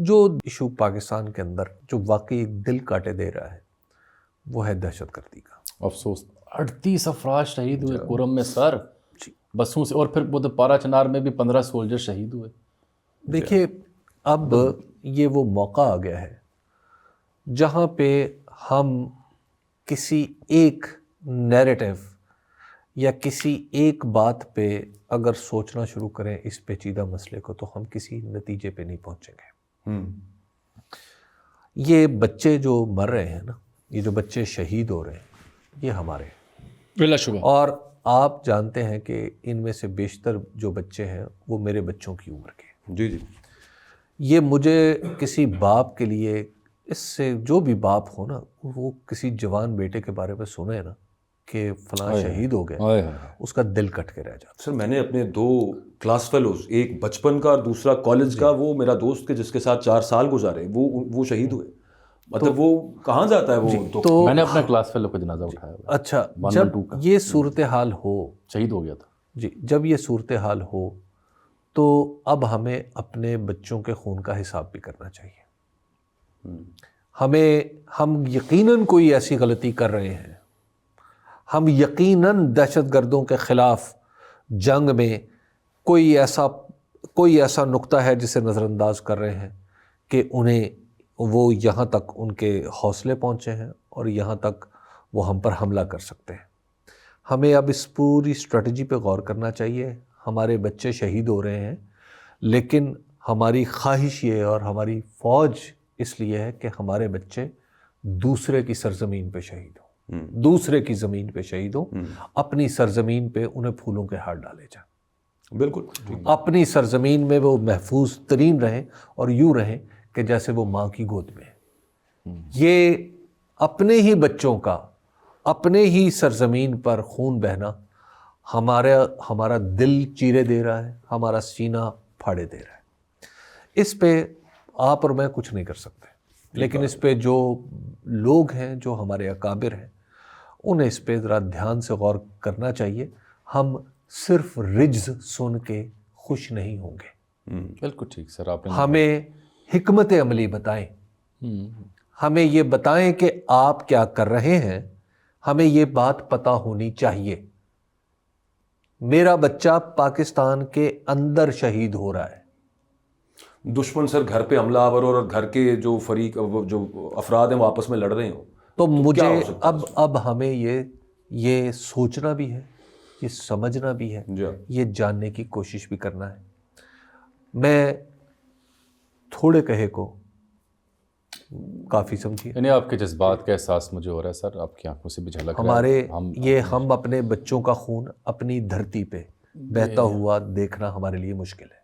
جو ایشو پاکستان کے اندر جو واقعی دل کاٹے دے رہا ہے وہ ہے دہشت گردی کا. افسوس 38 افراد شہید ہوئے کورم میں سر بسوں سے، اور پھر وہ پارا چنار میں بھی 15 سولجر شہید ہوئے. دیکھیے اب یہ وہ موقع آ گیا ہے جہاں پہ ہم کسی ایک نیریٹو یا کسی ایک بات پہ اگر سوچنا شروع کریں اس پیچیدہ مسئلے کو تو ہم کسی نتیجے پہ نہیں پہنچیں گے. یہ بچے جو مر رہے ہیں نا، یہ جو بچے شہید ہو رہے ہیں، یہ ہمارے بلا شبہ. اور آپ جانتے ہیں کہ ان میں سے بیشتر جو بچے ہیں وہ میرے بچوں کی عمر کے. جی جی. یہ مجھے کسی باپ کے لیے، اس سے جو بھی باپ ہو نا، وہ کسی جوان بیٹے کے بارے میں سنے نا کہ فلاں شہید ہو گیا، اس کا دل کٹ کے رہ جاتا. سر میں نے اپنے 2 کلاس فیلوز، ایک بچپن کا اور دوسرا کالج کا، وہ میرا دوست کے جس کے ساتھ 4 سال گزارے، وہ شہید ہوئے. مطلب وہ کہاں جاتا ہے وہ؟ تو میں نے اپنے کلاس فیلو کا جنازہ اٹھایا. اچھا، جب یہ صورتحال ہو، شہید ہو گیا تھا جی، جب یہ صورتحال ہو تو اب ہمیں اپنے بچوں کے خون کا حساب بھی کرنا چاہیے. ہم یقیناً کوئی ایسی غلطی کر رہے ہیں، ہم یقیناً دہشت گردوں کے خلاف جنگ میں کوئی ایسا نقطہ ہے جسے نظر انداز کر رہے ہیں کہ انہیں وہ یہاں تک ان کے حوصلے پہنچے ہیں اور یہاں تک وہ ہم پر حملہ کر سکتے ہیں. ہمیں اب اس پوری اسٹریٹجی پہ غور کرنا چاہیے. ہمارے بچے شہید ہو رہے ہیں، لیکن ہماری خواہش یہ اور ہماری فوج اس لیے ہے کہ ہمارے بچے دوسرے کی سرزمین پہ شہید ہوں، دوسرے کی زمین پہ شہید ہوں. اپنی سرزمین پہ انہیں پھولوں کے ہار ڈالے جائیں. بالکل. اپنی سرزمین میں وہ محفوظ ترین رہیں اور یوں رہیں کہ جیسے وہ ماں کی گود میں. یہ اپنے ہی بچوں کا اپنے ہی سرزمین پر خون بہنا ہمارا دل چیرے دے رہا ہے، ہمارا سینہ پھاڑے دے رہا ہے. اس پہ آپ اور میں کچھ نہیں کر سکتے، لیکن اس پہ جو لوگ ہیں، جو ہمارے اکابر ہیں، انہیں اس پہ ذرا دھیان سے غور کرنا چاہیے. ہم صرف رجز سن کے خوش نہیں ہوں گے. بالکل ٹھیک سر، آپ نے ہمیں حکمت عملی بتائیں، ہمیں یہ بتائیں کہ آپ کیا کر رہے ہیں. ہمیں یہ بات پتہ ہونی چاہیے. میرا بچہ پاکستان کے اندر شہید ہو رہا ہے. دشمن سر گھر پہ حملہ آور اور گھر کے جو فریق، جو افراد ہیں وہ آپس میں لڑ رہے ہوں، تو مجھے اب ہمیں یہ سوچنا بھی ہے، یہ سمجھنا بھی ہے، یہ جاننے کی کوشش بھی کرنا ہے. میں تھوڑے کہے کو کافی سمجھیے. یعنی آپ کے جذبات کا احساس مجھے ہو رہا ہے سر، آپ کی آنکھوں سے بھی جھلک رہا ہے. ہم اپنے بچوں کا خون اپنی دھرتی پہ بہتا ہوا دیکھنا ہمارے لیے مشکل ہے.